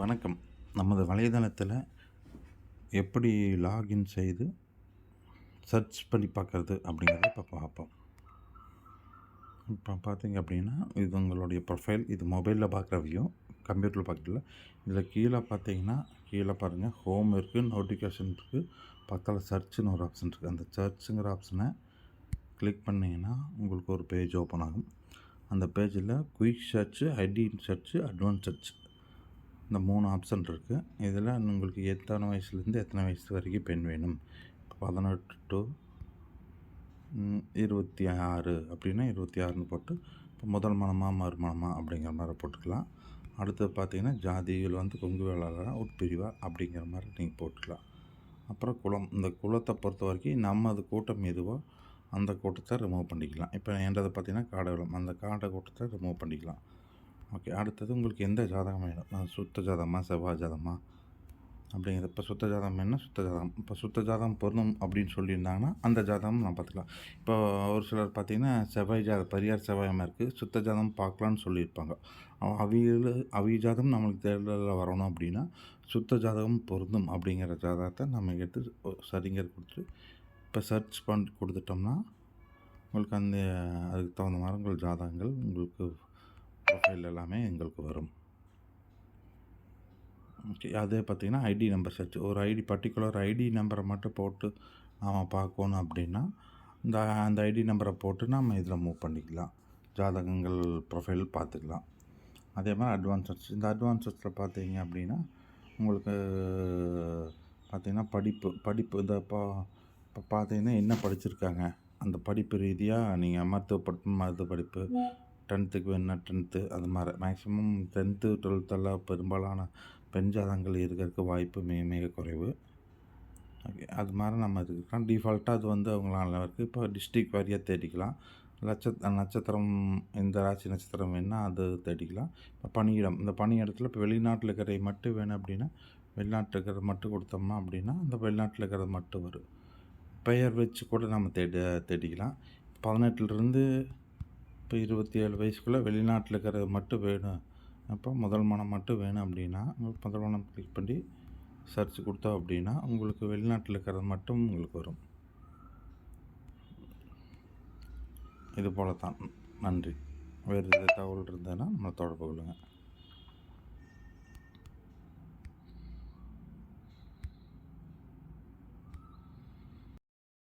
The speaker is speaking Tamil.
வணக்கம். நமது வலைதளத்தில் எப்படி லாகின் செய்து சர்ச் பண்ணி பார்க்குறது அப்படிங்கிறத இப்போ பார்ப்போம். இப்போ பார்த்தீங்க அப்படின்னா, இது உங்களுடைய ப்ரொஃபைல். இது மொபைலில் பார்க்குற வியூ, கம்ப்யூட்டரில் பார்க்கல. இதில் கீழே பார்த்தீங்கன்னா, கீழே பாருங்கள், ஹோம் இருக்குது, நோட்டிஃபிகேஷன் இருக்குது, பக்கத்தில் சர்ச்சுன்னு ஒரு ஆப்ஷன் இருக்குது. அந்த சர்ச்சுங்கிற ஆப்ஷனை கிளிக் பண்ணிங்கன்னா உங்களுக்கு ஒரு பேஜ் ஓப்பன் ஆகும். அந்த பேஜில் quick search, ID search, advance search, இந்த 3 ஆப்ஷன் இருக்குது. இதில் உங்களுக்கு எத்தனை வயசுலேருந்து எத்தனை வயசு வரைக்கும் பெண் வேணும், 18 to 26 அப்படின்னா 26ன்னு போட்டு, இப்போ முதல் மணமா மறுமணமா அப்படிங்கிற மாதிரி போட்டுக்கலாம். அடுத்தது பார்த்திங்கன்னா, ஜாதிகள் கொங்கு வேளாளராக உட்பிரிவா அப்படிங்கிற மாதிரி நீங்கள் போட்டுக்கலாம். அப்புறம் குலம், இந்த குலத்தை பொறுத்த வரைக்கும் நமது கூட்டம் எதுவோ அந்த கூட்டத்தை ரிமூவ் பண்ணிக்கலாம். இப்போ என்றது பார்த்திங்கன்னா காடகுலம், அந்த காடை கூட்டத்தை ரிமூவ் பண்ணிக்கலாம். ஓகே. அடுத்தது உங்களுக்கு எந்த ஜாதகம் வேணும், சுத்த ஜாதகமா செவ்வாய் ஜாதகமா அப்படிங்கிறது. இப்போ சுத்த ஜாதகம் வேணும்னா சுத்த ஜாதகம், இப்போ சுத்த ஜாதகம் பொருந்தும் அப்படின்னு சொல்லியிருந்தாங்கன்னா அந்த ஜாதகம் நான் பார்த்துக்கலாம். இப்போ ஒரு சிலர் பார்த்திங்கன்னா செவ்வாய் பரியார் செவ்வாயமாக இருக்குது, சுத்த ஜாதகம் பார்க்கலான்னு சொல்லியிருப்பாங்க. அவிய ஜாதகம் நம்மளுக்கு தேர்தலில் வரணும் அப்படின்னா சுத்த ஜாதகம் பொருந்தும் அப்படிங்கிற ஜாதகத்தை நம்ம எடுத்து சரிங்கிற கொடுத்து இப்போ சர்ச் பண்ணி கொடுத்துட்டோம்னா உங்களுக்கு அதுக்கு தகுந்த மாதிரி உங்கள் ஜாதகங்கள் உங்களுக்கு ப்ரொஃபைல் எல்லாமே எங்களுக்கு வரும். ஓகே. அதே பார்த்திங்கன்னா ஐடி நம்பர் சர்ச், ஒரு பர்டிகுலர் ஐடி நம்பரை மட்டும் போட்டு நாம் பார்க்கணும் அப்படின்னா அந்த ஐடி நம்பரை போட்டு நம்ம இதில் மூவ் பண்ணிக்கலாம், ஜாதகங்கள் ப்ரொஃபைல் பார்த்துக்கலாம். அதே மாதிரி அட்வான்ஸ் சர்ச், இந்த அட்வான்ஸ் சர்ச்சில் பார்த்தீங்க அப்படின்னா உங்களுக்கு பார்த்திங்கன்னா படிப்பு இந்த இப்போ பார்த்தீங்கன்னா என்ன படிச்சிருக்காங்க, அந்த படிப்பு ரீதியாக நீங்கள் மருத்துவ படிப்பு 10த்துக்கு வேணுன்னா 10த்து, அது மாதிரி மேக்ஸிமம் 10த்து 12த்தெல்லாம் பெரும்பாலான பெண் ஜாதகங்கள் இருக்கிறதுக்கு வாய்ப்பு மிக மிக குறைவு. ஓகே. அது மாதிரி நம்ம இதுக்கலாம் டிஃபால்ட்டாக அது அவங்களால இருக்குது. இப்போ டிஸ்ட்ரிக் வாரியாக தேடிக்கலாம். நட்சத்திரம், இந்த ராசி நட்சத்திரம் வேணுன்னா அது தேடிக்கலாம். இப்போ பணியிடம், இந்த பணியிடத்தில் இப்போ வெளிநாட்டில் இருக்கிறதை மட்டும் வேணும் அப்படின்னா வெளிநாட்டில் இருக்கிறத மட்டும் கொடுத்தோம்னா அப்படின்னா அந்த வெளிநாட்டில் இருக்கிறது மட்டும் வரும். பெயர் வச்சு கூட நம்ம தேடிக்கலாம். 18லேருந்து இப்போ 27 வயசுக்குள்ளே வெளிநாட்டில் இருக்கிறது மட்டும் வேணும், அப்போ முதல் மனம் மட்டும் வேணும் அப்படின்னா முதல் மனம் கிளிக் பண்ணி சர்ச் கொடுத்தோம் அப்படின்னா உங்களுக்கு வெளிநாட்டில் இருக்கிறது மட்டும் உங்களுக்கு வரும். இது போல தான். நன்றி. வேறு எதாவது தகவல் இருந்ததுன்னா நம்மளை தொடர்பு கொள்ளுங்கள்.